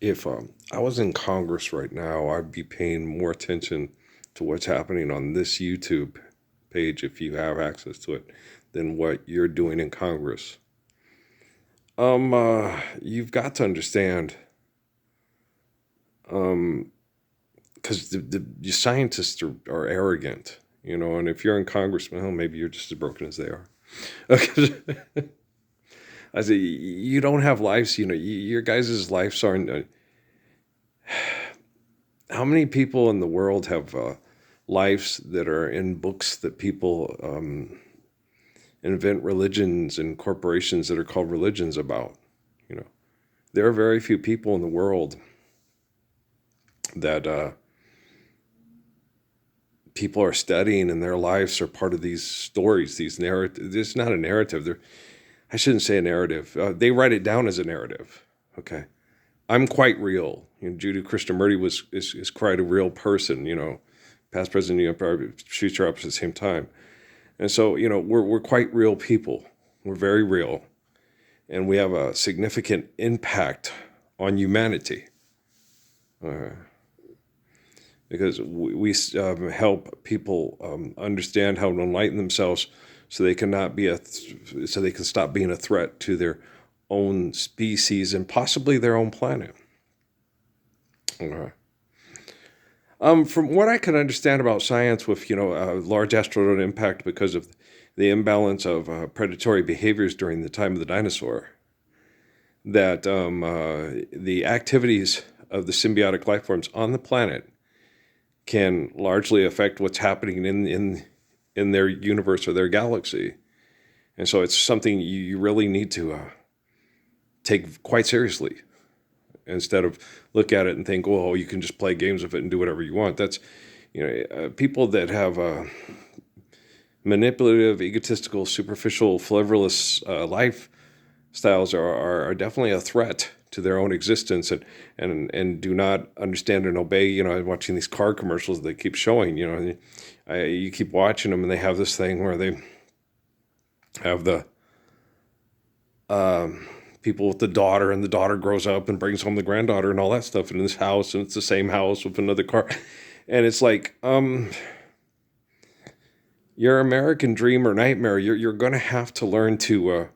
If I was in Congress right now, I'd be paying more attention to what's happening on this YouTube page if you have access to it than what you're doing in Congress. You've got to understand, because the scientists are arrogant, and if you're in Congress, well, maybe you're just as broken as they are. I say you don't have lives. Your guys' lives aren't. How many people in the world have lives that are in books that people invent religions and corporations that are called religions about? You know, there are very few people in the world that people are studying, and their lives are part of these stories, these narratives. It's not a narrative. I shouldn't say a narrative. They write it down as a narrative. Okay, I'm quite real. Judy Krishnamurti is quite a real person. Past president, future up at the same time. And so, we're quite real people. We're very real, and we have a significant impact on humanity because we help people understand how to enlighten themselves, so they cannot be so they can stop being a threat to their own species and possibly their own planet. From what I can understand about science, with large asteroidal impact because of the imbalance of predatory behaviors during the time of the dinosaur, that the activities of the symbiotic life forms on the planet can largely affect what's happening in their universe or their galaxy, and so it's something you really need to take quite seriously, instead of look at it and think, oh, you can just play games with it and do whatever you want. That's, people that have manipulative, egotistical, superficial, frivolous lifestyles are definitely a threat to their own existence, and do not understand and obey. I'm watching these car commercials they keep showing. You keep watching them, and they have this thing where they have the people with the daughter, and the daughter grows up and brings home the granddaughter and all that stuff in this house, and it's the same house with another car, and it's like, your American dream or nightmare, you're going to have to learn to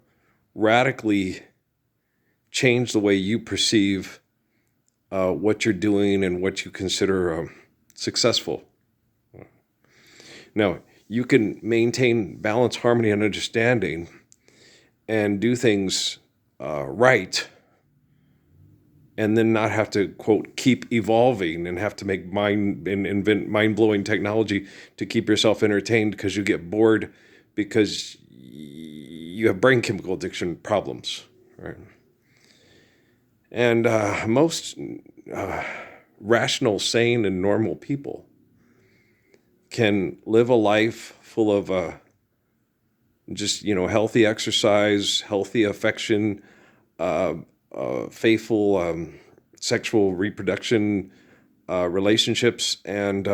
radically change the way you perceive what you're doing and what you consider successful. Now, you can maintain balance, harmony, and understanding, and do things right, and then not have to, quote, keep evolving and have to make invent mind-blowing technology to keep yourself entertained because you get bored because you have brain chemical addiction problems, right? And most rational, sane, and normal people can live a life full of just healthy exercise, healthy affection, faithful sexual reproduction, relationships, and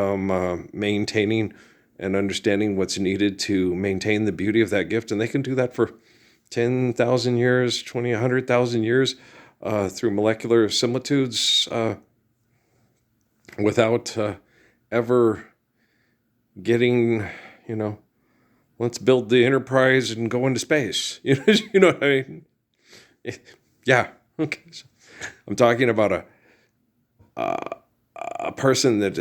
maintaining and understanding what's needed to maintain the beauty of that gift. And they can do that for 10,000 years, 20, 100,000 years, through molecular similitudes, without ever getting, let's build the Enterprise and go into space. You know what I mean? Yeah. Okay. So I'm talking about a person that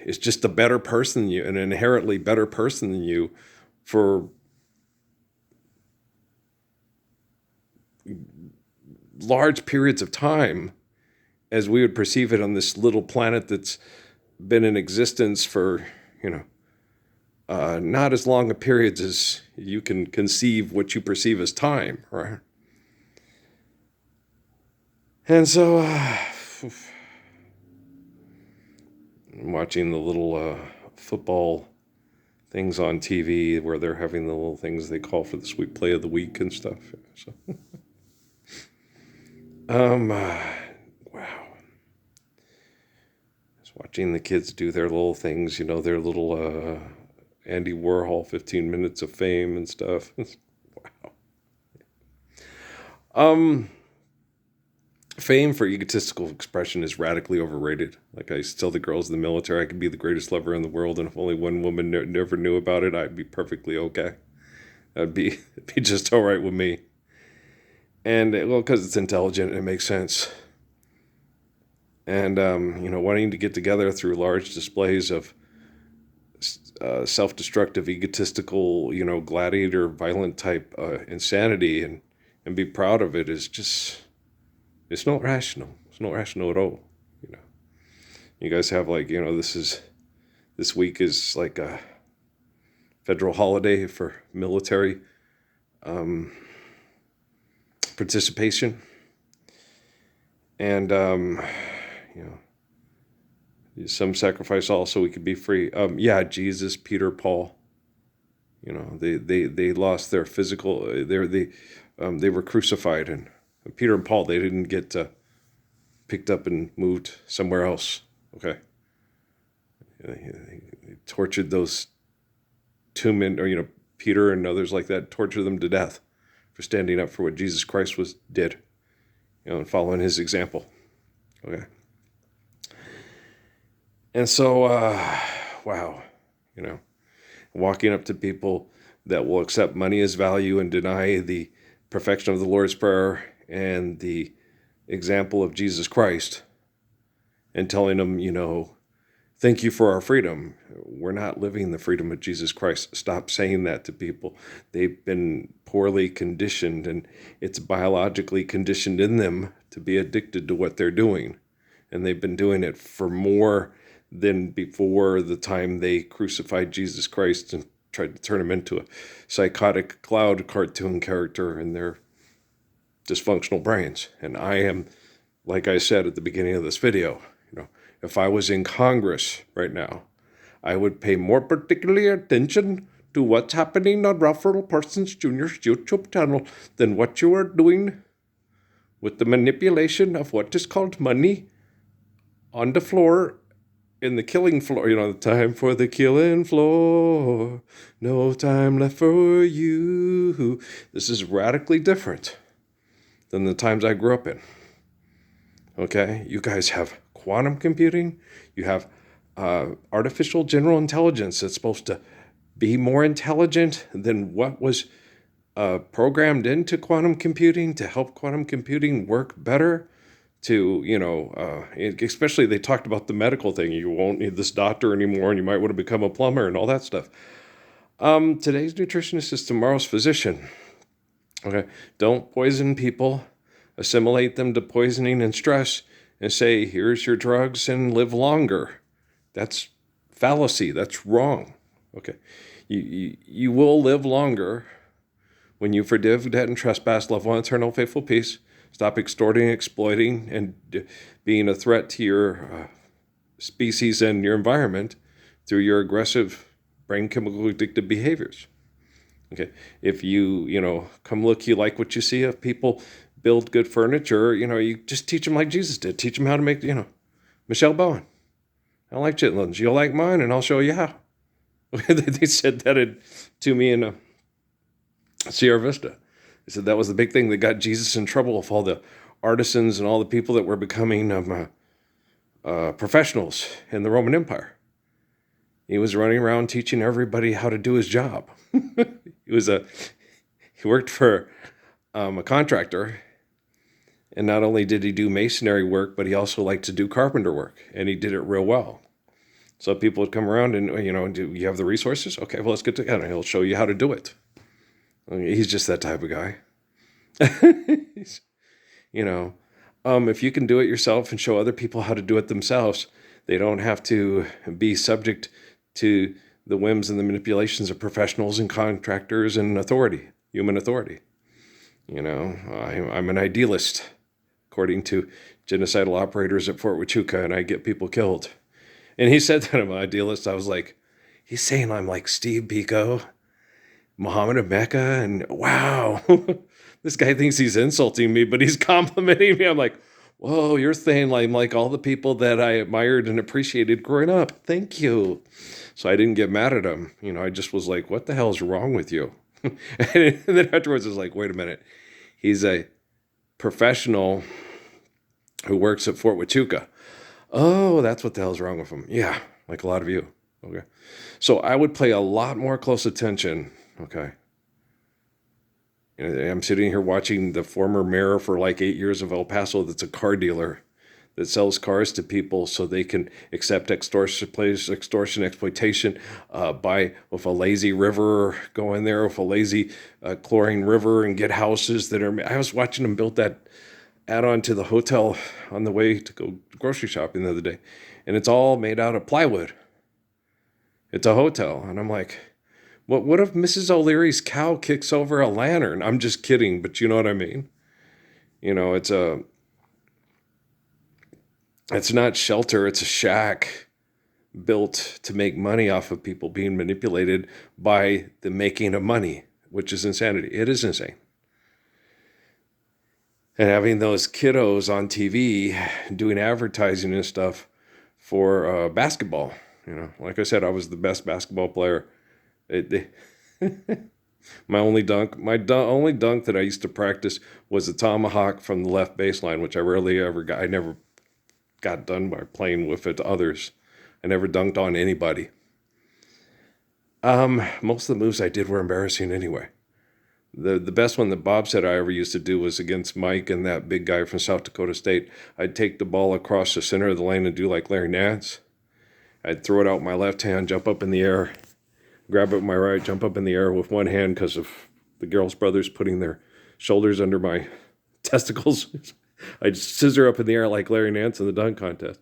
is just a better person than you, an inherently better person than you, for large periods of time, as we would perceive it on this little planet that's been in existence for, not as long a periods as you can conceive what you perceive as time, right? And so, I'm watching the little football things on TV where they're having the little things they call for the sweet play of the week and stuff. So, wow. Just watching the kids do their little things, their little Andy Warhol 15 minutes of fame and stuff. Wow. Fame for egotistical expression is radically overrated. Like, I tell the girls in the military, I could be the greatest lover in the world, and if only one woman never knew about it, I'd be perfectly okay. It'd be just all right with me. And, well, because it's intelligent and it makes sense. And, wanting to get together through large displays of self-destructive, egotistical, gladiator, violent type insanity and be proud of it is just, it's not rational. It's not rational at all. You guys have this week is like a federal holiday for military participation. And, some sacrifice also we could be free. Jesus, Peter, Paul, they lost their physical, they were crucified, and Peter and Paul, they didn't get picked up and moved somewhere else. Okay. They tortured those two men, or, Peter and others like that, tortured them to death for standing up for what Jesus Christ did, and following his example. Okay. And so, wow, walking up to people that will accept money as value and deny the perfection of the Lord's Prayer and the example of Jesus Christ, and telling them, thank you for our freedom. We're not living the freedom of Jesus Christ. Stop saying that to people. They've been poorly conditioned, and it's biologically conditioned in them to be addicted to what they're doing. And they've been doing it for more than before the time they crucified Jesus Christ and tried to turn him into a psychotic cloud cartoon character in their dysfunctional brains. And I am, like I said at the beginning of this video, if I was in Congress right now, I would pay more particularly attention to what's happening on Ralph Little Parsons Jr.'s YouTube channel than what you are doing with the manipulation of what is called money on the floor, in the killing floor. The time for the killing floor, no time left for you. This is radically different than the times I grew up in. Okay, you guys have quantum computing. You have artificial general intelligence that's supposed to be more intelligent than what was programmed into quantum computing to help quantum computing work better. Especially they talked about the medical thing. You won't need this doctor anymore, and you might want to become a plumber and all that stuff. Today's nutritionist is tomorrow's physician. Okay, don't poison people, assimilate them to poisoning and stress, and say, here's your drugs and live longer. That's fallacy. That's wrong. Okay, you will live longer when you forgive debt and trespass, love one eternal faithful peace. Stop extorting, exploiting, and being a threat to your species and your environment through your aggressive brain chemical addictive behaviors. Okay, if you come look, you like what you see. If people build good furniture, you just teach them like Jesus did. Teach them how to make, Michelle Bowen. I don't like chitlins. You'll like mine, and I'll show you how. They said that to me in Sierra Vista. They said that was the big thing that got Jesus in trouble with all the artisans and all the people that were becoming professionals in the Roman Empire. He was running around teaching everybody how to do his job. He worked for a contractor, and not only did he do masonry work, but he also liked to do carpenter work, and he did it real well. So people would come around and, do you have the resources? Okay, well, let's get together. He'll show you how to do it. He's just that type of guy. If you can do it yourself and show other people how to do it themselves, they don't have to be subject to the whims and the manipulations of professionals and contractors and authority, human authority. I'm an idealist, according to genocidal operators at Fort Huachuca, and I get people killed. And he said that I'm an idealist. I was like, he's saying I'm like Steve Biko, Muhammad of Mecca, and wow, this guy thinks he's insulting me, but he's complimenting me. I'm like, whoa, you're saying I'm like all the people that I admired and appreciated growing up. Thank you. So I didn't get mad at him. I just was like, what the hell is wrong with you? And then afterwards I was like, wait a minute. He's a professional who works at Fort Huachuca. Oh, that's what the hell's wrong with him. Yeah, like a lot of you. Okay. So I would pay a lot more close attention. Okay. I'm sitting here watching the former mayor for like 8 years of El Paso that's a car dealer that sells cars to people so they can accept extortion, exploitation, buy with a lazy river, go in there with a lazy chlorine river and get houses that are. I was watching them build that add-on to the hotel on the way to go grocery shopping the other day, and it's all made out of plywood. It's a hotel, and I'm like, what if Mrs. O'Leary's cow kicks over a lantern? I'm just kidding, but you know what I mean. It's not shelter. It's a shack built to make money off of people being manipulated by the making of money, which is insanity. It is insane. And having those kiddos on TV doing advertising and stuff for basketball. Like I said, I was the best basketball player. My only dunk that I used to practice was a tomahawk from the left baseline, which I rarely ever got. I never got done by playing with it to others. I never dunked on anybody. Most of the moves I did were embarrassing anyway. The best one that Bob said I ever used to do was against Mike and that big guy from South Dakota State. I'd take the ball across the center of the lane and do like Larry Nance. I'd throw it out with my left hand, jump up in the air, grab it with my right, jump up in the air with one hand because of the Girls brothers putting their shoulders under my testicles. I'd scissor up in the air like Larry Nance in the dunk contest.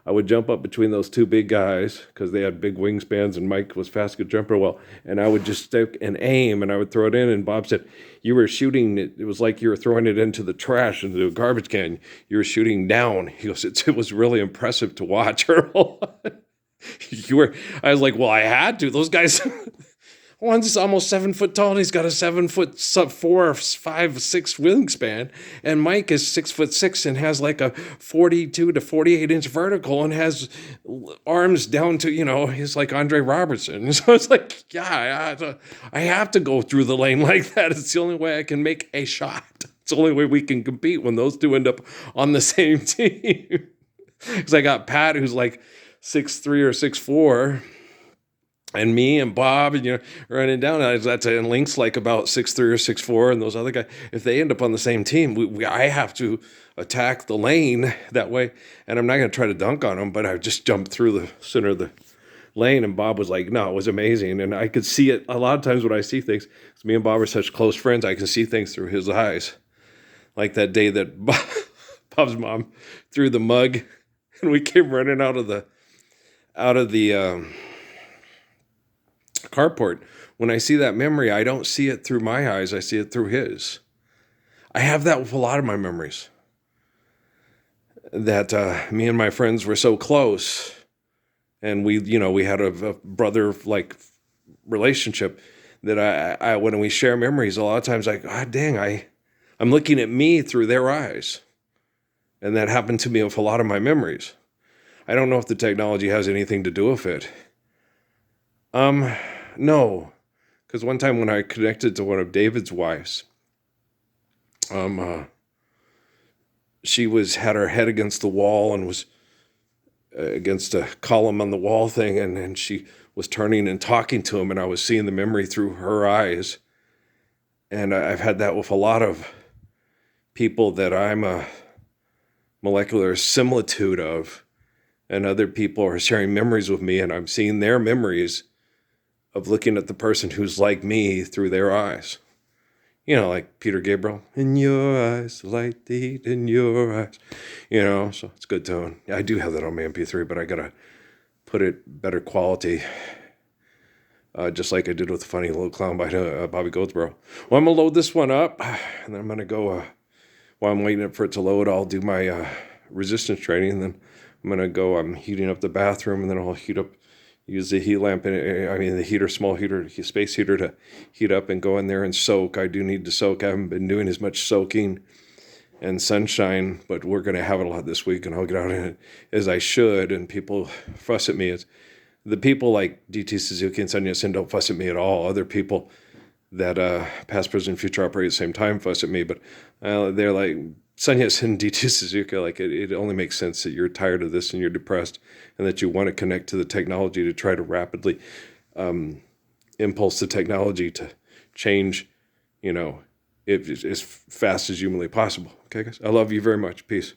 I would jump up between those two big guys because they had big wingspans and Mike was fast, good jumper. Well, and I would just stick and aim and I would throw it in. And Bob said, you were shooting it. It was like you were throwing it into the trash, into a garbage can. You were shooting down. He goes, it was really impressive to watch, Earl. I was like, well, I had to. Those guys, one's almost 7 foot tall and he's got a 7 foot 4, 5, 6 wingspan. And Mike is 6'6" and has like a 42 to 48 inch vertical and has arms down to, he's like Andre Robertson. So it's like, yeah, I have to go through the lane like that. It's the only way I can make a shot. It's the only way we can compete when those two end up on the same team. Because I got Pat, who's like 6'3" or 6'4", and me and Bob, and running down. And Link's like about 6'3" or 6'4", and those other guys. If they end up on the same team, I have to attack the lane that way. And I'm not going to try to dunk on them, but I just jumped through the center of the lane. And Bob was like, "No, it was amazing." And I could see it a lot of times when I see things. Because me and Bob are such close friends, I can see things through his eyes. Like that day that Bob's mom threw the mug, and we came running out of the carport. When I see that memory, I don't see it through my eyes. I see it through his. I have that with a lot of my memories. That me and my friends were so close, and we had a brother-like relationship that I when we share memories, a lot of times God dang, I'm looking at me through their eyes. And that happened to me with a lot of my memories. I don't know if the technology has anything to do with it. No. Because one time when I connected to one of David's wives, she had her head against the wall and was against a column on the wall thing, and she was turning and talking to him, and I was seeing the memory through her eyes. And I've had that with a lot of people that I'm a molecular similitude of, and other people are sharing memories with me, and I'm seeing their memories of looking at the person who's like me through their eyes. Like Peter Gabriel, in your eyes, light the heat in your eyes. So it's good tone. I do have that on my MP3, but I got to put it better quality, just like I did with the Funny Little Clown by Bobby Goldsboro. Well, I'm going to load this one up, and then I'm going to go, while I'm waiting for it to load, I'll do my resistance training, and then I'm heating up the bathroom, and then I'll use the heat lamp, small heater, space heater to heat up and go in there and soak. I do need to soak. I haven't been doing as much soaking and sunshine, but we're going to have it a lot this week, and I'll get out in it as I should, and people fuss at me. It's the people like DT Suzuki and Sonia Sin don't fuss at me at all. Other people that past, present, future operate at the same time fuss at me, but they're like, Sun Yat-sen D2 Suzuka, like it only makes sense that you're tired of this and you're depressed and that you want to connect to the technology to try to rapidly impulse the technology to change, you know, as fast as humanly possible. Okay, guys? I love you very much. Peace.